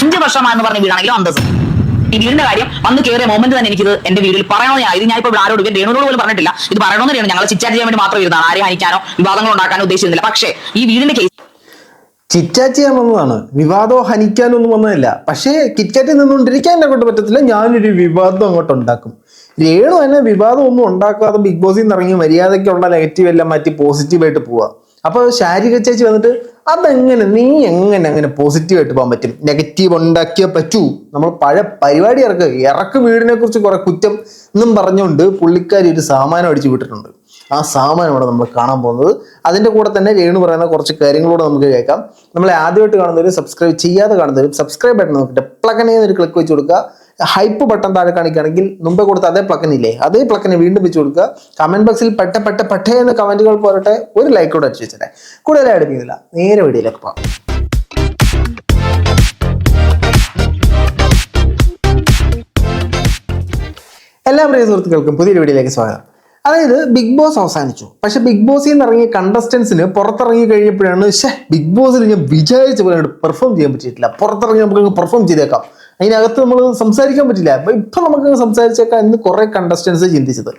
5 വർഷമായെന്ന് പറഞ്ഞ വീടാണെങ്കിലും അന്തസ്. ഈ വീടിന്റെ കാര്യം വന്ന് കയറിയ മൊമെന്റ് തന്നെ എനിക്കിത് എന്റെ വീട്ടിൽ പറയണമെന്ന് ഇത് ഞാൻ ഇപ്പോൾ ആരോട് രേണുവിനോട് പോലും പറഞ്ഞിട്ടില്ല. ഇത് പറയണമെന്ന് ഞങ്ങൾ ചിറ്റാറ്റ് ചെയ്യാൻ വേണ്ടി മാത്രം ഇരുന്നതാണ്. ആരെയും ഹനിക്കാനോ വിവാദങ്ങൾ ഉണ്ടാക്കാനോ ഉദ്ദേശിച്ചിരുന്നില്ല. പക്ഷേ ഈ വീടിന്റെ കേസ് ചിറ്റാറ്റ് ചെയ്യാൻ വന്നതാണ്, വിവാദമോ ഹനിക്കാനൊന്നും വന്നതല്ല. പക്ഷേ കിറ്റ്കാറ്റിൽ നിന്നുകൊണ്ടിരിക്കാൻ എന്നെ കൊണ്ട് പറ്റത്തില്ല, ഞാനൊരു വിവാദം അങ്ങോട്ട് ഉണ്ടാക്കും. രേണു തന്നെ വിവാദം ഒന്നും ഉണ്ടാക്കാതെ ബിഗ് ബോസിൽ നിന്ന് ഇറങ്ങി മര്യാദയ്ക്കുള്ള നെഗറ്റീവ് എല്ലാം മാറ്റി പോസിറ്റീവായിട്ട് പോവുക. അപ്പോൾ ശാരിക ചേച്ചി വന്നിട്ട് അതെങ്ങനെ നീ അങ്ങനെ പോസിറ്റീവായിട്ട് പോകാൻ പറ്റും, നെഗറ്റീവ് ഉണ്ടാക്കിയേ പറ്റൂ, നമ്മൾ പഴയ പരിപാടി ഇറക്ക് വീടിനെ കുറിച്ച് കുറെ കുറ്റം എന്നും പറഞ്ഞുകൊണ്ട് പുള്ളിക്കാരി ഒരു സാമാനം അടിച്ചു വിട്ടിട്ടുണ്ട്. ആ സാമാനമാണ് നമ്മൾ കാണാൻ പോകുന്നത്. അതിൻ്റെ കൂടെ തന്നെ രേണു പറയുന്ന കുറച്ച് കാര്യങ്ങളോട് നമുക്ക് കേൾക്കാം. നമ്മളെ ആദ്യമായിട്ട് കാണുന്നവരും സബ്സ്ക്രൈബ് ചെയ്യാതെ കാണുന്നവരും സബ്സ്ക്രൈബ് ബട്ടൺ നോക്കിയിട്ട് പ്ലക്കനെ ഒരു ക്ലിക്ക് വെച്ച് കൊടുക്കുക. ഹൈപ്പ് ബട്ടൺ താഴെ കാണിക്കുകയാണെങ്കിൽ മുമ്പേ കൊടുത്ത അതേ പ്ലക്കനില്ലേ, അതേ പ്ലക്കനെ വീണ്ടും വെച്ച് കൊടുക്കുക. കമന്റ് ബോക്സിൽ പെട്ട എന്ന കമന്റുകൾ പോരട്ടെ, ഒരു ലൈക്കോട് അടിച്ചു വെച്ചേ. കൂടുതലായി അടുപ്പിക്കുന്നില്ല, നേരെ വീഡിയോയിലേക്ക് പോകാം. എല്ലാ പ്രിയ സുഹൃത്തുക്കൾക്കും പുതിയൊരു വീഡിയോയിലേക്ക് സ്വാഗതം. അതായത് ബിഗ് ബോസ് അവസാനിച്ചു. പക്ഷെ ബിഗ് ബോസിൽ നിന്ന് ഇറങ്ങിയ കണ്ടസ്റ്റൻസിന് പുറത്തിറങ്ങി കഴിഞ്ഞപ്പോഴാണ് ബിഗ് ബോസിൽ ഞാൻ വിചാരിച്ച പോലെ പെർഫോം ചെയ്യാൻ പറ്റിയിട്ടില്ല, പുറത്തിറങ്ങി നമുക്ക് പെർഫോം ചെയ്തേക്കാം, അതിനകത്ത് നമ്മൾ സംസാരിക്കാൻ പറ്റില്ല, ഇപ്പം നമുക്ക് സംസാരിച്ചേക്കാം എന്ന് കുറെ കണ്ടസ്റ്റൻസ് ചിന്തിച്ചത്.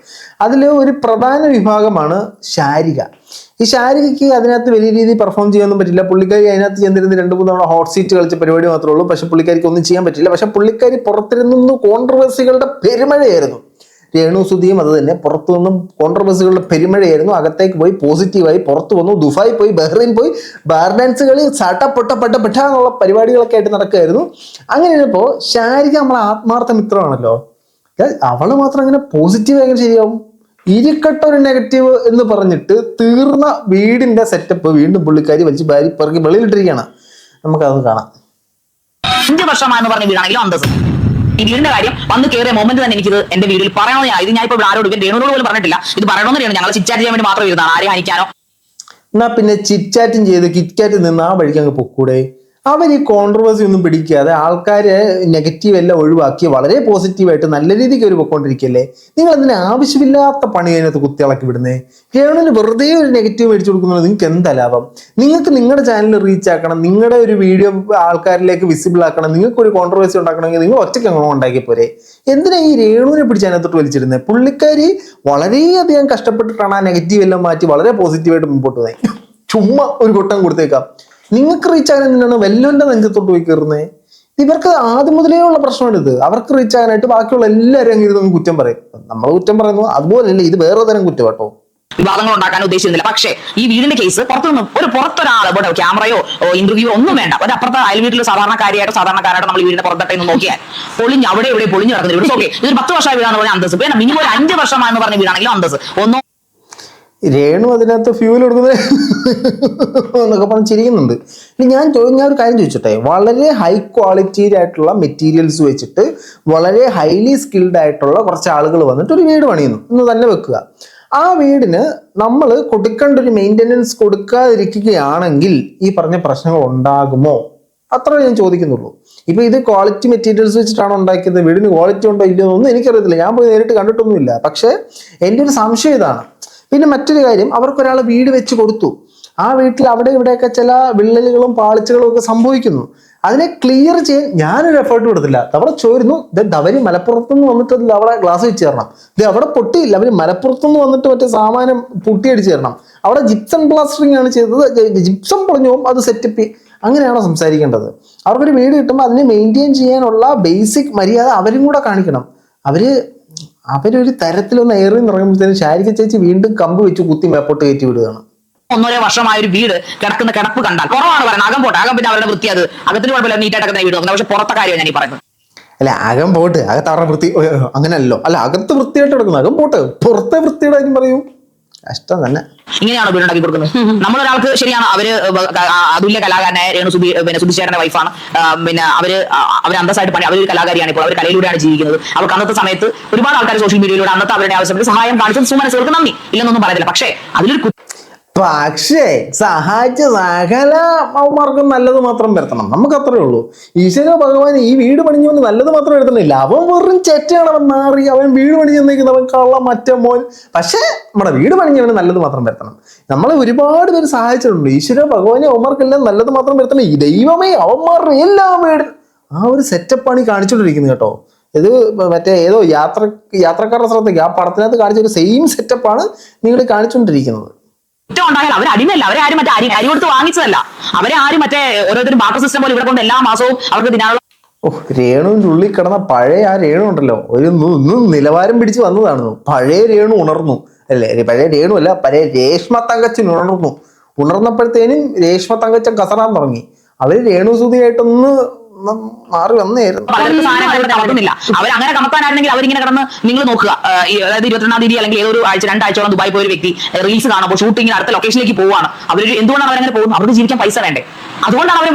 അതിൽ ഒരു പ്രധാന വിഭാഗമാണ് ശാരിക. ഈ ശാരികയ്ക്ക് അതിനകത്ത് വലിയ രീതിയിൽ പെർഫോം ചെയ്യാനൊന്നും പറ്റില്ല. പുള്ളിക്കാരി അതിനകത്ത് ചെന്നിരുന്ന് 2-3 തവണ ഹോട്ട് സീറ്റ് കളിച്ച പരിപാടി മാത്രമേ ഉള്ളൂ. പക്ഷെ പുള്ളിക്കാരിക്ക് ഒന്നും ചെയ്യാൻ പറ്റില്ല. പക്ഷെ പുള്ളിക്കാരി പുറത്തിരുന്നു കോൺട്രവേഴ്സികളുടെ പെരുമഴയായിരുന്നു. രേണു സുധിയും അത് തന്നെ, പുറത്തു നിന്നും കോൺട്രവേഴ്സികളുടെ പെരുമഴയായിരുന്നു. അകത്തേക്ക് പോയി പോസിറ്റീവായി പുറത്തു വന്നു, ദുബായി പോയി, ബഹ്റൈൻ പോയി, ബാർ ഡാൻസ് കളി, പെട്ട എന്നുള്ള പരിപാടികളൊക്കെ ആയിട്ട് നടക്കുകയായിരുന്നു. അങ്ങനെ ഇരുന്നപ്പോൾ ശാരിക നമ്മളെ ആത്മാർത്ഥ മിത്രമാണല്ലോ, അവള് മാത്രം അങ്ങനെ പോസിറ്റീവ് എങ്ങനെ ശരിയാവും? ഇരിക്കട്ട ഒരു നെഗറ്റീവ് എന്ന് പറഞ്ഞിട്ട് തീർന്ന വീടിന്റെ സെറ്റപ്പ് വീണ്ടും പുള്ളിക്കാരി വലിച്ച് ഭാര്യ പിറകെ വെളിയിലിട്ടിരിക്കുകയാണ്. നമുക്കത് കാണാം. 5 വർഷമായെന്ന് പറഞ്ഞ വീടാണെങ്കിലും അന്തസ്. ഈ വീടിന്റെ കാര്യം വന്ന് കയറിയ മൊമെന്റ് തന്നെ എനിക്കിത് എന്റെ വീട്ടിൽ പറയണമെന്ന് ഇത് ഞാൻ ഇപ്പോൾ ആരോട് രേണുവിനോട് പോലും പറഞ്ഞിട്ടില്ല. ഇത് പറയണമെന്ന് ഞങ്ങൾ ചിറ്റാറ്റ് ചെയ്യാൻ വേണ്ടി മാത്രം ഇരുന്നതാണ്. ആരെയും ഹനിക്കാനോ എന്നാ പിന്നെ ചിറ്റാറ്റും ചെയ്ത് കിറ്റ്കാറ്റിൽ നിന്ന് ആ വഴിക്ക് അങ്ങ് പൊക്കൂടെ? അവർ ഈ കോൺട്രവേഴ്സി ഒന്നും പിടിക്കാതെ ആൾക്കാരെ നെഗറ്റീവ് എല്ലാം ഒഴിവാക്കി വളരെ പോസിറ്റീവായിട്ട് നല്ല രീതിക്ക് ഒരു പൊക്കോണ്ടിരിക്കല്ലേ. നിങ്ങൾ അതിന് ആവശ്യമില്ലാത്ത പണി അതിനകത്ത് കുത്തിളക്കി വിടുന്നേ. രേണുവിന് വെറുതെ ഒരു നെഗറ്റീവ് മേടിച്ചു കൊടുക്കുന്നത് നിങ്ങൾക്ക് എന്താ ലാഭം? നിങ്ങൾക്ക് നിങ്ങളുടെ ചാനൽ റീച്ച് ആക്കണം, നിങ്ങളുടെ ഒരു വീഡിയോ ആൾക്കാരിലേക്ക് വിസിബിൾ ആക്കണം, നിങ്ങൾക്ക് ഒരു കോൺട്രവേഴ്സി ഉണ്ടാക്കണമെങ്കിൽ നിങ്ങൾ ഒറ്റയ്ക്ക് അങ്ങനെ ഉണ്ടാക്കി പോരെ. എന്തിനാ ഈ രേണുവിനെ പിടിച്ച് അതിനകത്തോട്ട് വലിച്ചിരുന്നത്? പുള്ളിക്കാരി വളരെയധികം കഷ്ടപ്പെട്ടിട്ടാണ് ആ നെഗറ്റീവ് എല്ലാം മാറ്റി വളരെ പോസിറ്റീവായിട്ട് മുമ്പോട്ട് പോയി. ചുമ്മാ ഒരു കൊട്ടം കൊടുത്തേക്കാം. നിങ്ങൾക്ക് റീച്ച് ആകാൻ എന്തിനാണ് വെല്ലുവിന്റെ നെഞ്ചത്തോട്ട് പോയി കയറുന്നത്? ഇവർക്ക് ആദ്യം മുതലേ ഉള്ള പ്രശ്നമാണ് ഇത്. അവർക്ക് റീച്ച് ആകാനായിട്ട് ബാക്കിയുള്ള എല്ലാവരും അങ്ങ് ഇരുന്ന് കുറ്റം പറയും. നമ്മൾ കുറ്റം പറയുന്നു, അതുപോലല്ലേ ഇത് വേറെ തരം കുറ്റം കേട്ടോ. വിവാദങ്ങൾ ഉണ്ടാക്കാൻ ഉദ്ദേശിച്ചിരുന്നില്ല. പക്ഷേ ഈ വീടിന്റെ കേസ് പുറത്തൊരാൾ ഇവിടെ ക്യാമറയോ ഇന്റർവ്യൂ ഒന്നും വേണ്ട. ഒരു അപ്പുറത്തെ അയൽ വീട്ടിൽ സാധാരണക്കാരായിട്ട് നമ്മൾ വീടിന്റെ പുറത്തോട്ട് നിന്ന് നോക്കിയാൽ അവിടെ ഇവിടെ പൊളിഞ്ഞു നടക്കുന്നത്. ഓക്കെ, ഇതൊരു 10 വർഷമായ വീടാന്ന് പറഞ്ഞാൽ അന്തസ്. പിന്നെ മിനിമം ഒരു 5 വർഷമായെന്ന് പറഞ്ഞ വീടാണെങ്കിലും അന്തസ്. രേണു അതിനകത്ത് ഫ്യൂൽ കൊടുക്കുന്നത് എന്നൊക്കെ പറഞ്ഞ് ചിരിക്കുന്നുണ്ട്. ഞാൻ ഒരു കാര്യം ചോദിച്ചോട്ടെ, വളരെ ഹൈ ക്വാളിറ്റി ആയിട്ടുള്ള മെറ്റീരിയൽസ് വെച്ചിട്ട് വളരെ ഹൈലി സ്കിൽഡ് ആയിട്ടുള്ള കുറച്ച് ആളുകൾ വന്നിട്ട് ഒരു വീട് പണിയുന്നു എന്ന് തന്നെ വെക്കുക. ആ വീടിന് നമ്മൾ കൊടുക്കേണ്ട ഒരു മെയിൻ്റെനൻസ് കൊടുക്കാതിരിക്കുകയാണെങ്കിൽ ഈ പറഞ്ഞ പ്രശ്നങ്ങൾ ഉണ്ടാകുമോ? അത്ര ഞാൻ ചോദിക്കുന്നുള്ളൂ. ഇപ്പൊ ഇത് ക്വാളിറ്റി മെറ്റീരിയൽസ് വെച്ചിട്ടാണ് ഉണ്ടാക്കിയത്, വീടിന് ക്വാളിറ്റി ഉണ്ടോ ഇല്ലയോ എന്നൊന്നും എനിക്കറിയത്തില്ല, ഞാൻ പോയി നേരിട്ട് കണ്ടിട്ടൊന്നുമില്ല. പക്ഷെ എൻ്റെ ഒരു സംശയം ഇതാണ്. പിന്നെ മറ്റൊരു കാര്യം, അവർക്കൊരാൾ വീട് വെച്ച് കൊടുത്തു, ആ വീട്ടിൽ അവിടെ ഇവിടെയൊക്കെ ചില വിള്ളലുകളും പാളിച്ചകളും ഒക്കെ സംഭവിക്കുന്നു. അതിനെ ക്ലിയർ ചെയ്യാൻ ഞാനൊരു എഫേർട്ട് കൊടുത്തില്ല. അവിടെ ചോരുന്നു, അവര് മലപ്പുറത്തുനിന്ന് വന്നിട്ട് അവിടെ ഗ്ലാസ് വെച്ച് തരണം, അവിടെ പൊട്ടിയില്ല, അവര് മലപ്പുറത്തുനിന്ന് വന്നിട്ട് മറ്റേ സാമാനം പൊട്ടിയടിച്ച് തരണം, അവിടെ ജിപ്സം പ്ലാസ്റ്ററിങ് ആണ് ചെയ്തത്, ജിപ്സം പൊളിഞ്ഞു പോകും, അത് സെറ്റപ്പ്. അങ്ങനെയാണോ സംസാരിക്കേണ്ടത്? അവർക്കൊരു വീട് കിട്ടുമ്പോൾ അതിനെ മെയിൻറ്റെയിൻ ചെയ്യാനുള്ള ബേസിക് മര്യാദ അവരും കൂടെ കാണിക്കണം. അവരൊരു തരത്തിലൊന്ന് ഏറി നിറയുമ്പോഴത്തേനും ശാരിക ചേച്ചി വീണ്ടും കമ്പ് വെച്ച് കുത്തി മേപ്പോട്ട് കയറ്റി വിടുകയാണ്. 1.5 വർഷമായ ഒരു വീട് കിടക്കുന്ന കിടപ്പ് കണ്ടാൽ കുറവാണ് പറയുന്നത്. അകം പിന്നെ അവരുടെ വൃത്തി, അത് അകത്തിന് കുഴപ്പമില്ല, നീറ്റായിട്ടൊക്കെ വീട് നോക്കുന്നത്. പക്ഷെ പുറത്തെ കാര്യമാണ് ഞാൻ ഈ പറയുന്നത്. അല്ല, അകം പോട്ട്, അകത്ത് അവരുടെ വൃത്തി അങ്ങനെയല്ലോ. അല്ല, അകത്ത് വൃത്തിയായിട്ട് കിടക്കുന്നത്, അകം പോട്ട്, പുറത്തെ വൃത്തിയുടെ കാര്യം പറയൂ. കഷ്ടം തന്നെ. ഇങ്ങനെയാണോ വീടുണ്ടാക്കി കൊടുക്കുന്നത്? നമ്മളൊരാൾക്ക് ശരിയാണ്, അവര് അതുല്യ കലാകാരനായ രേണു സുധിച്ചേട്ടന്റെ വൈഫാണ്. പിന്നെ അവര് അന്തസ്സായിട്ട് പണി, അവരൊരു കലാകാരിയാണ്. ഇപ്പോൾ അവർ കലയിലൂടെയാണ് ജീവിക്കുന്നത്. അവർക്ക് അന്നത്തെ സമയത്ത് ഒരുപാട് ആൾക്കാർ സോഷ്യൽ മീഡിയയിലൂടെ അന്നത്തെ അവരുടെ ആവശ്യപ്പെട്ട് സഹായം കാണിച്ചത് സുമനസുകൾക്ക് നന്ദി, ഇല്ലെന്നൊന്നും പറയത്തില്ല. പക്ഷേ അതിലൊരു പക്ഷേ സഹായിച്ച സകല അവന്മാർക്കും നല്ലത് മാത്രം വരുത്തണം, നമുക്ക് അത്രേ ഉള്ളൂ. ഈശ്വര ഭഗവാൻ ഈ വീട് പണിഞ്ഞുകൊണ്ട് നല്ലത് മാത്രം വരുത്തണില്ല. അവൻ വെറും ചെറ്റയാണ്, അവൻ മാറി, അവൻ വീട് പണിഞ്ഞെന്നേക്കുന്നത്, അവൻ കള്ള മറ്റേ മോൻ. പക്ഷേ നമ്മുടെ വീട് പണിഞ്ഞവന് നല്ലത് മാത്രം വരുത്തണം. നമ്മളെ ഒരുപാട് പേര് സഹായിച്ചിട്ടുണ്ട്. ഈശ്വര ഭഗവാനെ അവന്മാർക്കെല്ലാം നല്ലത് മാത്രം വരുത്തണം. ഈ ദൈവമേ അവന്മാരുടെ എല്ലാ വീട് ആ ഒരു സെറ്റപ്പാണ് ഈ കാണിച്ചുകൊണ്ടിരിക്കുന്നത് കേട്ടോ. ഇത് മറ്റേ ഏതോ യാത്രക്കാരുടെ സ്ഥലത്തേക്ക് ആ പടത്തിനകത്ത് കാണിച്ച ഒരു സെയിം സെറ്റപ്പാണ് നിങ്ങൾ കാണിച്ചുകൊണ്ടിരിക്കുന്നത്. കുറ്റം ഉണ്ടായാൽ അവർ അടിമയല്ല, അവരെ ആരും മറ്റേ അരി കൊടുത്ത് വാങ്ങിച്ചതല്ല, അവരെ ആരും മറ്റേ ഓരോരുത്തരും ബാട്ടർ സിസ്റ്റം പോലെ ഇവിടെ കൊണ്ട് എല്ലാ മാസവും അവർക്ക് ദിനാനുള്ള. രേണുവിന്റെ ഉള്ളിൽ കിടന്ന പഴയ ആ രേണു ഉണ്ടല്ലോ, ഒരു നിലവാരം പിടിച്ച് വന്നതാണ്. പഴയ രേണു ഉണർന്നു അല്ലേ, പഴയ രേണു അല്ല, പഴയ രേഷ്മ തങ്കച്ചൻ ഉണർന്നപ്പോഴത്തേനും രേഷ്മ തങ്കച്ചൻ കസറാൻ തുടങ്ങി. അവര് രേണു സുധിയായിട്ടൊന്ന് മാറി വന്നായിരുന്നു. പലർക്കും സാധനങ്ങൾ കമത്തുന്നില്ല. അവർ അങ്ങനെ കമത്താനായിരുന്നെങ്കിൽ അവരിങ്ങനെ കിടന്ന് നിങ്ങൾ നോക്കുക, അതായത് 22-ാം തീയതി അല്ലെങ്കിൽ ഏതൊരു ആഴ്ച 2 ആഴ്ചയോളം ദുബായ് പോയ ഒരു വ്യക്തി റീൽസ് കാണുമ്പോൾ ഷൂട്ടിങ്ങിന് അടുത്ത ലൊക്കേഷനിലേക്ക് പോവാണ്. എന്തുകൊണ്ടാണ് അവരങ്ങനെ പോകുന്നത്? അവർക്ക് ജീവിക്കാൻ പൈസ വേണ്ടേ? അതുകൊണ്ടാണ് അവർ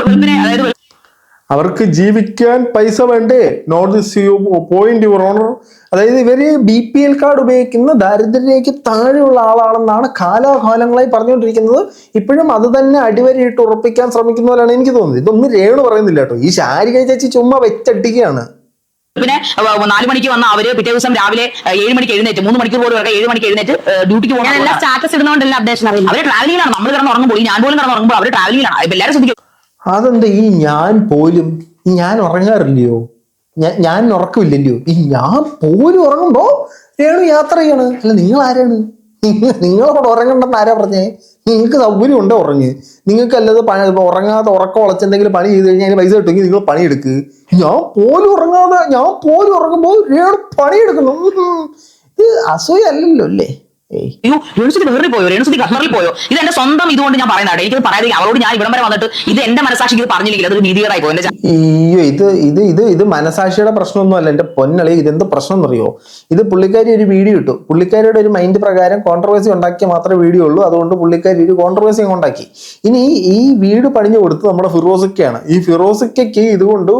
അതായത് അവർക്ക് ജീവിക്കാൻ പൈസ വേണ്ടേ? Note this point your honour. അതായത് ഇവര് BPL കാർഡ് ഉപയോഗിക്കുന്ന ദാരിദ്ര്യരേഖയ്ക്ക് താഴെയുള്ള ആളാണെന്നാണ് കാലാകാലങ്ങളായി പറഞ്ഞുകൊണ്ടിരിക്കുന്നത്. ഇപ്പോഴും അത് തന്നെ അടിവരയിട്ട് ഉറപ്പിക്കാൻ ശ്രമിക്കുന്നവരാണ് എനിക്ക് തോന്നുന്നത്. ഇതൊന്നും രേണു പറയുന്നില്ല കേട്ടോ, ഈ ശാരിക ചേച്ചി ചുമ്മാ വെച്ചടിക്കുകയാണ്. പിന്നെ 4 മണിക്ക് വന്ന അവര് പിറ്റേ ദിവസം രാവിലെ 7 മണിക്ക് എഴുന്നേറ്റ് 3 മണിക്കൂർ പോലും 7 മണിക്ക് എഴുന്നേറ്റ് ഡ്യൂട്ടിക്ക് പോകാൻ സ്റ്റാറ്റസ് ഇടുന്നതുകൊണ്ടല്ല അപ്ഡേഷൻ അറിയില്ല. അവര് ട്രാവലിംഗിലാണ്. നമ്മൾ കിടന്ന് ഉറങ്ങുമ്പോൾ, ഞാൻ പോലും കിടന്ന് ഉറങ്ങുമ്പോൾ അവർ ട്രാവലിംഗിലാണ്. എല്ലാവരും ശ്രദ്ധിക്കും. അതെന്താ ഞാൻ ഉറങ്ങാറില്ലയോ? ഞാൻ ഉറക്കമില്ലല്ലോ. ഞാൻ പോലും ഉറങ്ങുമ്പോ രേണു യാത്ര ചെയ്യാണ്. അല്ല, നിങ്ങൾ ആരാണ്? നിങ്ങളോട് ഉറങ്ങണ്ടെന്ന് ആരാ പറഞ്ഞേ? നിങ്ങൾക്ക് സൗകര്യം ഉണ്ടോ ഉറങ്ങ്? നിങ്ങൾക്ക് അല്ലത് ഉറങ്ങാതെ ഉറക്കം ഉളച്ചെന്തെങ്കിലും പണി ചെയ്ത് കഴിഞ്ഞാൽ അതിന് പൈസ കിട്ടുമെങ്കിൽ നിങ്ങൾ പണിയെടുക്ക്. ഞാൻ പോലും ഉറങ്ങുമ്പോ രേണു പണിയെടുക്കുന്നു. ഇത് അസൂയ അല്ലല്ലോ അല്ലേ? രേണുസുതി വേറി പോയോ? രേണുസുതി ഖത്തറിൽ പോയോ? ഇത് എന്റെ സ്വന്തം ഇതുകൊണ്ട് ഞാൻ പറയുന്നതാണ്. എനിക്ക് പറയാതെ അവരോട് ഞാൻ ഇവിടം വരെ വന്നിട്ട് ഇത് എന്റെ മനസാക്ഷിക്ക് ഇത് പറഞ്ഞില്ലെങ്കിൽ അതൊരു നീതികേടായി പോയി. ഇത് മനസാക്ഷിയുടെ പ്രശ്നമൊന്നും അല്ല എന്റെ പൊന്നളി. ഇതെന്ത് പ്രശ്നം എന്നറിയോ? ഇത് പുള്ളിക്കാരി ഒരു വീഡിയോ ഇട്ടു. പുള്ളിക്കാരിയുടെ ഒരു മൈൻഡ് പ്രകാരം കോൺട്രവേഴ്സി ഉണ്ടാക്കിയ മാത്രമേ വീഡിയോ ഉള്ളൂ. അതുകൊണ്ട് പുള്ളിക്കാരി ഒരു കോൺട്രവേഴ്സി ഉണ്ടാക്കി. ഇനി ഈ വീട് പണിഞ്ഞു കൊടുത്ത് നമ്മുടെ ഫിറോസിക്കയാണ്. ഈ ഫിറോസിക്കയ്ക്ക് ഇതുകൊണ്ട്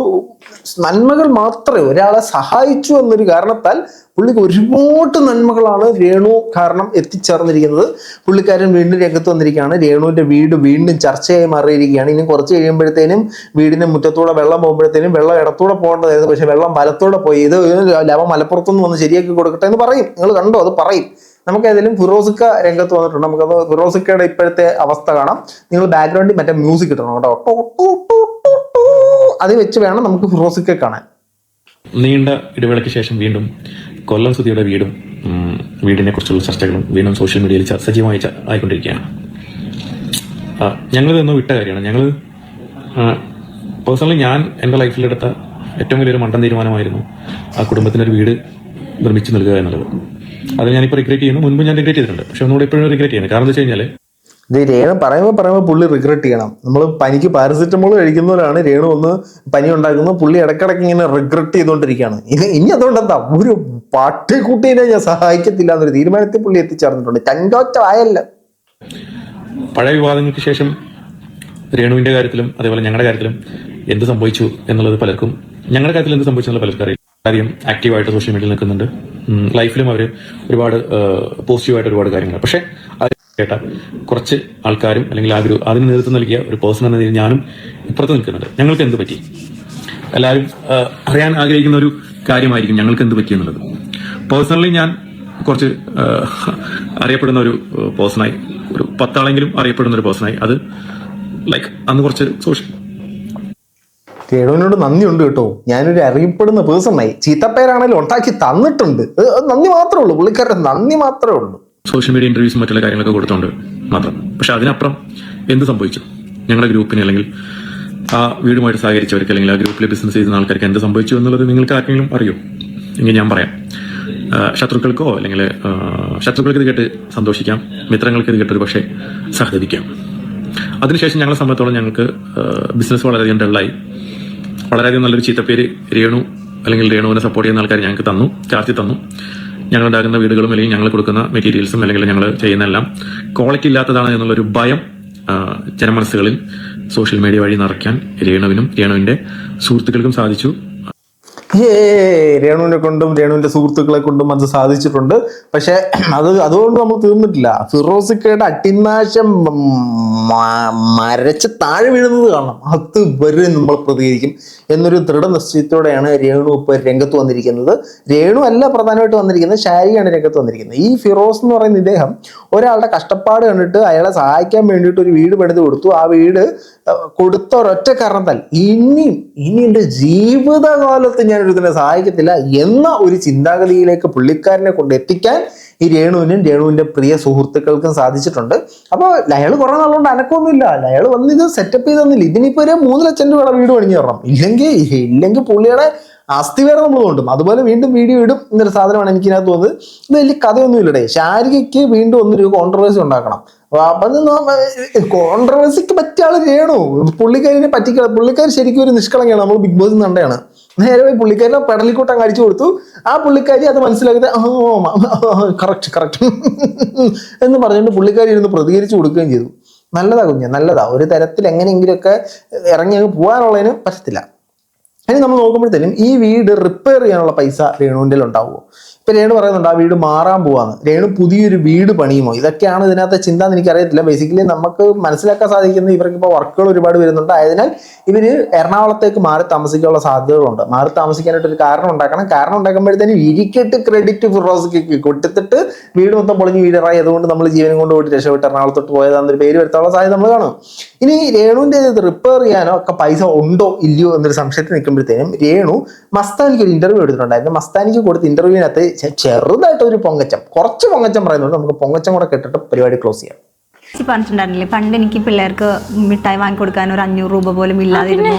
നന്മകൾ മാത്രമേ, ഒരാളെ സഹായിച്ചു എന്നൊരു കാരണത്താൽ പുള്ളിക്ക് ഒരുപാട് നന്മകളാണ് രേണു കാരണം എത്തിച്ചേർന്നിരിക്കുന്നത്. പുള്ളിക്കാരൻ വീണ്ടും രംഗത്ത് വന്നിരിക്കുകയാണ്. രേണുവിന്റെ വീട് വീണ്ടും ചർച്ചയായി മാറിയിരിക്കുകയാണ്. ഇനി കുറച്ച് കഴിയുമ്പോഴത്തേനും വീടിന്റെ മുറ്റത്തൂടെ വെള്ളം പോകുമ്പോഴത്തേനും വെള്ളം ഇടത്തൂടെ പോകേണ്ടതായിരുന്നു, പക്ഷെ വെള്ളം വലത്തൂടെ പോയി. ഇത് ലവ മലപ്പുറത്തുനിന്ന് വന്ന് ശരിയാക്കി കൊടുക്കട്ടെ എന്ന് പറയും. നിങ്ങൾ കണ്ടോ? അത് പറയും. നമുക്ക് ഏതെങ്കിലും ഫിറോസിക്ക രംഗത്ത് വന്നിട്ടുണ്ട്. നമുക്കത് ഫിറോസിക്കയുടെ ഇപ്പോഴത്തെ അവസ്ഥ കാണാം. നിങ്ങൾ ബാക്ക്ഗ്രൗണ്ടിൽ മറ്റേ മ്യൂസിക് ഇട്ടണം കേട്ടോ. അത് വെച്ച് വേണം നമുക്ക് ഫിറോസിക്ക കാണാൻ. നീണ്ട ഇടവേളയ്ക്ക് ശേഷം വീണ്ടും കൊല്ലം സുധിയുടെ വീടിനെ കുറിച്ചുള്ള ചർച്ചകളും വീണ്ടും സോഷ്യൽ മീഡിയയിൽ സജീവമായി ആയിക്കൊണ്ടിരിക്കുകയാണ്. ഞങ്ങൾ ഇതൊന്നും വിട്ട കാര്യമാണ്. ഞങ്ങൾ പേഴ്സണലി ഞാൻ എൻ്റെ ലൈഫിലെടുത്ത ഏറ്റവും വലിയൊരു മണ്ടൻ തീരുമാനമായിരുന്നു ആ കുടുംബത്തിനൊരു വീട് നിർമ്മിച്ച് നൽകുക എന്നുള്ളത്. അത് ഞാനിപ്പോൾ റിഗ്രറ്റ് ചെയ്യുന്നു. മുൻപ് ഞാൻ റിഗ്രറ്റ് ചെയ്തിട്ടുണ്ട്, പക്ഷെ ഒന്നുകൂടെ ഇപ്പോഴും റിഗ്രറ്റ് ചെയ്യുന്നത്. കാരണം എന്താ വെച്ച് കഴിഞ്ഞാൽ ഇത് രേണു പറയുമ്പോൾ പുള്ളി റിഗ്രറ്റ് ചെയ്യണം. നമ്മൾ പനിക്ക് പാരസിറ്റമോൾ കഴിക്കുന്നവരാണ്. രേണു ഒന്ന് പനി ഉണ്ടാക്കുന്നത് പുള്ളി ഇടക്കിടക്ക് ഇങ്ങനെ റിഗ്രറ്റ് ചെയ്തുകൊണ്ടിരിക്കുകയാണ്. ഇനി അതുകൊണ്ട് എന്താ, ഒരു പാട്ടിക്കുട്ടീനെ ഞാൻ സഹായിക്കത്തില്ല എന്നൊരു തീരുമാനത്തിൽ പുള്ളി എത്തിച്ചേർന്നിട്ടുണ്ട്. ചങ്കോറ്റമായല്ല. പഴയ വിവാദങ്ങൾക്ക് ശേഷം രേണുവിന്റെ കാര്യത്തിലും അതേപോലെ ഞങ്ങളുടെ കാര്യത്തിലും എന്ത് സംഭവിച്ചു എന്നുള്ളത് പലർക്കും, ഞങ്ങളുടെ കാര്യത്തിൽ എന്ത് സംഭവിച്ചു എന്നുള്ള പലർക്കും അറിയില്ല. ആദ്യം ആക്റ്റീവായിട്ട് സോഷ്യൽ മീഡിയയിൽ നിൽക്കുന്നുണ്ട്. ലൈഫിലും അവർ ഒരുപാട് പോസിറ്റീവായിട്ട് ഒരുപാട് കാര്യങ്ങൾ. പക്ഷെ കേട്ട കുറച്ച് ആൾക്കാരും അല്ലെങ്കിൽ അതിന് നേതൃത്വം നൽകിയ ഒരു പേഴ്സൺ എന്ന രീതിയിൽ ഞാനും ഇപ്പുറത്ത് നിൽക്കുന്നുണ്ട്. ഞങ്ങൾക്ക് എന്ത് പറ്റി? എല്ലാവരും അറിയാൻ ആഗ്രഹിക്കുന്ന ഒരു കാര്യമായിരിക്കും ഞങ്ങൾക്ക് എന്ത് പറ്റി എന്നുള്ളത്. പേഴ്സണലി ഞാൻ കുറച്ച് അറിയപ്പെടുന്ന ഒരു പേഴ്സണായി, ഒരു 10 ആളെങ്കിലും അറിയപ്പെടുന്ന ഒരു പേഴ്സണായി. അത് ലൈക്ക് അന്ന് കുറച്ച് സോഷ്യൽ രേണുവിനോട് നന്ദിയുണ്ട് കേട്ടോ. ഞാനൊരു അറിയപ്പെടുന്ന പേഴ്സണായി. ചീത്തപ്പേരാണെങ്കിലും ഉണ്ടാക്കി തന്നിട്ടുണ്ട്. നന്ദി മാത്രമേ ഉള്ളൂ, പുള്ളിക്കാരുടെ നന്ദി മാത്രമേ ഉള്ളൂ. സോഷ്യൽ മീഡിയ ഇന്റർവ്യൂസും മറ്റുള്ള കാര്യങ്ങളൊക്കെ കൊടുത്തോണ്ട് മാത്രം. പക്ഷെ അതിനപ്പുറം എന്ത് സംഭവിച്ചു ഞങ്ങളുടെ ഗ്രൂപ്പിന്, അല്ലെങ്കിൽ ആ വീടുമായിട്ട് സഹകരിച്ചവർക്ക്, അല്ലെങ്കിൽ ആ ഗ്രൂപ്പിൽ ബിസിനസ് ചെയ്യുന്ന ആൾക്കാർക്ക് എന്ത് സംഭവിച്ചു എന്നുള്ളത് നിങ്ങൾക്ക് ആർക്കെങ്കിലും അറിയോ? എങ്കിൽ ഞാൻ പറയാം. ശത്രുക്കൾക്കോ അല്ലെങ്കിൽ ശത്രുക്കൾക്ക് ഇത് കേട്ട് സന്തോഷിക്കാം, മിത്രങ്ങൾക്ക് ഇത് കേട്ടൊരു പക്ഷേ സഹതപിക്കാം. അതിനുശേഷം ഞങ്ങളെ സംബന്ധിച്ചോളം ഞങ്ങൾക്ക് ബിസിനസ് വളരെയധികം ഡള്ളായി. വളരെയധികം നല്ലൊരു ചീത്തപ്പേര് രേണു അല്ലെങ്കിൽ രേണുവിനെ സപ്പോർട്ട് ചെയ്യുന്ന ആൾക്കാർ ഞങ്ങൾക്ക് തന്നു, ചാർത്തി തന്നു. ഞങ്ങളുണ്ടാക്കുന്ന വീടുകളും അല്ലെങ്കിൽ ഞങ്ങൾ കൊടുക്കുന്ന മെറ്റീരിയൽസും അല്ലെങ്കിൽ ഞങ്ങൾ ചെയ്യുന്ന എല്ലാം ക്വാളിറ്റി ഇല്ലാത്തതാണ് എന്നുള്ളൊരു ഭയം ജനമനസ്സുകളിൽ സോഷ്യൽ മീഡിയ വഴി നിറയ്ക്കാൻ രേണുവിനും രേണുവിന്റെ സുഹൃത്തുക്കൾക്കും സാധിച്ചു. രേണുവിനെ കൊണ്ടും രേണുവിന്റെ സുഹൃത്തുക്കളെ കൊണ്ടും അത് സാധിച്ചിട്ടുണ്ട്. പക്ഷെ അതുകൊണ്ട് നമ്മൾ തീർന്നിട്ടില്ല. ഫിറോസിക്കയുടെ അട്ടിനാശം മരച്ച് താഴെ വീഴുന്നത് കാണണം. അത് വരെ നമ്മൾ പ്രതികരിക്കും എന്നൊരു ദൃഢനിശ്ചയത്തോടെയാണ് രേണു ഇപ്പോൾ രംഗത്ത് വന്നിരിക്കുന്നത്. രേണു അല്ല പ്രധാനമായിട്ട് വന്നിരിക്കുന്നത്, ഷാരിയാണ് രംഗത്ത് വന്നിരിക്കുന്നത്. ഈ ഫിറോസ് എന്ന് പറയുന്ന ഇദ്ദേഹം ഒരാളുടെ കഷ്ടപ്പാട് കണ്ടിട്ട് അയാളെ സഹായിക്കാൻ വേണ്ടിയിട്ട് ഒരു വീട് പണിത് കൊടുത്തു. ആ വീട് കൊടുത്ത ഒരൊറ്റ കാരണത്താൽ ഇനി എൻ്റെ ജീവിതകാലത്ത് ഞാനൊരു ഇതിനെ സഹായിക്കത്തില്ല എന്ന ഒരു ചിന്താഗതിയിലേക്ക് പുള്ളിക്കാരനെ കൊണ്ട് എത്തിക്കാൻ ഈ രേണുവിനും രേണുവിന്റെ പ്രിയ സുഹൃത്തുക്കൾക്കും സാധിച്ചിട്ടുണ്ട്. അപ്പോൾ അയാൾ കുറെ നാളുകൊണ്ട് അനക്കൊന്നുമില്ല. അയാൾ വന്ന് ഇത് സെറ്റപ്പ് ചെയ്ത് തന്നില്ല. ഇതിനിപ്പോ ഒരു 3 ലക്ഷം രൂപയുടെ വീട് പണിഞ്ഞു തരണം. ഇല്ലെങ്കിൽ പുള്ളിയുടെ അസ്ഥി വേറെ നമ്മൾ കൊണ്ടും അതുപോലെ വീണ്ടും വീഡിയോ ഇടും എന്നൊരു സാധനമാണ് എനിക്ക് ഇതിനകത്ത് തോന്നുന്നത്. ഇത് വലിയ കഥയൊന്നും ഇല്ലടേ. ശാരികയ്ക്ക് വീണ്ടും ഒന്നൊരു കോൺട്രവേഴ്സി ഉണ്ടാക്കണം. കോൺട്രവേഴ്സിക്ക് പറ്റിയ ആള് രേണു. പുള്ളിക്കാരിനെ പറ്റിക്കുക. പുള്ളിക്കാരി ശരിക്കും ഒരു നിഷ്കളങ്കയാണ്. നമ്മൾ ബിഗ് ബോസ് കണ്ടാണ്. നേരെ പോയി പുള്ളിക്കാരിനെ പെടലിക്കൂട്ടം കഴിച്ചു കൊടുത്തു. ആ പുള്ളിക്കാരി അത് മനസ്സിലാക്കിയത് കറക്റ്റ് എന്ന് പറഞ്ഞുകൊണ്ട് പുള്ളിക്കാരി ഇരുന്ന് പ്രതികരിച്ചു കൊടുക്കുകയും ചെയ്തു. നല്ലതാ കുഞ്ഞ്, നല്ലതാ. ഒരു തരത്തിൽ എങ്ങനെയെങ്കിലുമൊക്കെ ഇറങ്ങി അങ്ങ് പോകാനുള്ളതിന് പറ്റത്തില്ല. ഇനി നമ്മൾ നോക്കുമ്പോഴത്തേനും ഈ വീട് റിപ്പയർ ചെയ്യാനുള്ള പൈസ രേണുവിൻ്റെ ഉണ്ടാവുമോ? ഇപ്പൊ രേണു പറയുന്നുണ്ട് ആ വീട് മാറാൻ പോവാന്ന്. രേണു പുതിയൊരു വീട് പണിയുമോ? ഇതൊക്കെയാണ് ഇതിനകത്ത് ചിന്ത എന്ന് എനിക്കറിയത്തില്ല. ബേസിക്കലി നമുക്ക് മനസ്സിലാക്കാൻ സാധിക്കുന്നത് ഇവർക്ക് ഇപ്പോൾ വർക്കുകൾ ഒരുപാട് വരുന്നുണ്ട്. ആയതിനാൽ ഇവര് എറണാകുളത്തേക്ക് മാറി താമസിക്കാനുള്ള സാധ്യതകളുണ്ട്. മാറി താമസിക്കാനായിട്ട് ഒരു കാരണം ഉണ്ടാക്കണം. കാരണം ഉണ്ടാക്കുമ്പോഴത്തേനും ഇരിക്കട്ട് ക്രെഡിറ്റ് ഫിറോസിക്ക് കൊടുത്തിട്ട് വീട് മൊത്തം പൊളിഞ്ഞ് വീടറായി അതുകൊണ്ട് നമ്മൾ ജീവനം കൊണ്ട് പോയിട്ട് രക്ഷപ്പെട്ട് എറണാകുളത്തോട്ട് പോയതാന്നൊരു പേര് വരുത്താനുള്ള സാധ്യത നമ്മൾ കാണും. ഇനി രേണുവിൻ്റെ ഇത് റിപ്പയർ ചെയ്യാനോ ഒക്കെ പൈസ ഉണ്ടോ ഇല്ലയോ എന്നൊരു സംശയത്തിൽ നിൽക്കുമ്പോഴത്തേനും രേണു മസ്താനിക്ക് ഒരു ഇന്റർവ്യൂ എടുത്തിട്ടുണ്ടായിരുന്നു. മസ്താനിക്ക് കൊടുത്ത ഇന്റർവ്യൂവിനകത്ത് ചെറുതായിട്ട് ഒരു കുറച്ച് പൊങ്ങച്ചം പറയുന്നുണ്ട്. നമുക്ക് പൊങ്ങച്ചം കൂടെ കേട്ടിട്ട് പരിപാടി ക്ലോസ് ചെയ്യാം. പറഞ്ഞിട്ടുണ്ടായിരുന്നില്ലേ പണ്ട് എനിക്ക് പിള്ളേർക്ക് മിഠായി വാങ്ങിക്കൊടുക്കാൻ ഒരു 500 രൂപ പോലും ഇല്ലാതിരുന്നു.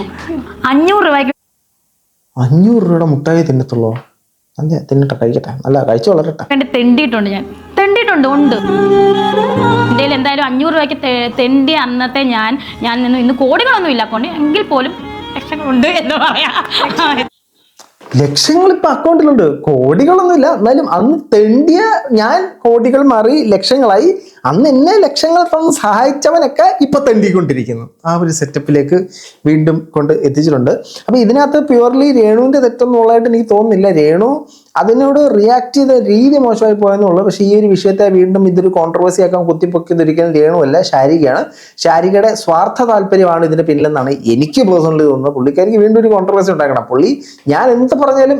500 രൂപയ്ക്ക് 500 രൂപയുടെ മുട്ടായി തിന്നത്തുള്ളൂ? അതെ, തിന്നിട്ടെ, കഴിക്കട്ടെ, നല്ല കഴിച്ചു വളരട്ടെ. തെണ്ടിയിട്ടുണ്ട്. ഉണ്ട് ഇന്ത്യയിൽ എന്തായാലും 500 രൂപയ്ക്ക് തെണ്ടി അന്നത്തെ ഞാൻ ഇന്ന് കോടികളൊന്നും ഇല്ല കൊണ്ട് എങ്കിൽ പോലും ലക്ഷങ്ങളുണ്ട് എന്ന് പറയാം. ലക്ഷങ്ങൾ ഇപ്പൊ അക്കൗണ്ടിലുണ്ട്, കോടികളൊന്നുമില്ല. എന്നാലും അന്ന് തെണ്ടിയ ഞാൻ കോടികൾ മാറി ലക്ഷങ്ങളായി. അന്ന് എന്നെ ലക്ഷങ്ങൾ തന്ന് സഹായിച്ചവനൊക്കെ ഇപ്പൊ തെണ്ടിക്കൊണ്ടിരിക്കുന്നു. ആ ഒരു സെറ്റപ്പിലേക്ക് വീണ്ടും കൊണ്ട് എത്തിച്ചിട്ടുണ്ട്. അപ്പൊ ഇതിനകത്ത് പ്യുവർലി രേണുവിന്റെ തെറ്റൊന്നുള്ളതായിട്ട് എനിക്ക് തോന്നുന്നില്ല. രേണു അതിനോട് റിയാക്ട് ചെയ്ത രീതി മോശമായി പോയെന്നുള്ളൂ. പക്ഷെ ഈ ഒരു വിഷയത്തെ വീണ്ടും ഇതൊരു കോൺട്രവേഴ്സി ആക്കാൻ കുത്തിപ്പൊക്കിയതൊരിക്കലും രേണുവല്ല, ഷാരികയാണ്. ഷാരികയുടെ സ്വാർത്ഥ താല്പര്യമാണ് ഇതിന്റെ പിന്നിലെന്നാണ് എനിക്ക് പേഴ്സണലി തോന്നുന്നത്. പുള്ളിക്കാരിക്ക് വീണ്ടും ഒരു കോൺട്രവേഴ്സി ഉണ്ടാക്കണം. ഞാൻ എന്ത് പറഞ്ഞാലും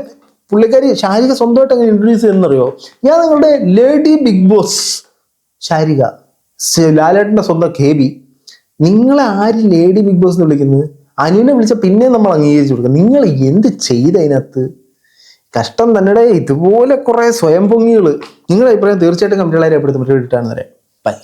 പുള്ളിക്കാരി ഷാരിക സ്വന്തമായിട്ട് അങ്ങനെ ഇൻട്രൊഡ്യൂസ് ചെയ്യുന്നറിയോ? ഞാൻ നിങ്ങളുടെ ലേഡി ബിഗ് ബോസ് ഷാരിക, ലാലേട്ടന്റെ സ്വന്തം KB. നിങ്ങളെ ആര് ലേഡി ബിഗ് ബോസ് എന്ന് വിളിക്കുന്നത്? അനുവിനെ വിളിച്ച പിന്നെ നമ്മൾ അംഗീകരിച്ചു കൊടുക്കുക. നിങ്ങൾ എന്ത് ചെയ്തതിനകത്ത്? കഷ്ടം തന്നെ. ഇതുപോലെ കുറെ സ്വയം പൊങ്ങികള്. നിങ്ങളുടെ അഭിപ്രായം തീർച്ചയായിട്ടും കമന്റുകളെ രേഖപ്പെടുത്തും. ബൈ.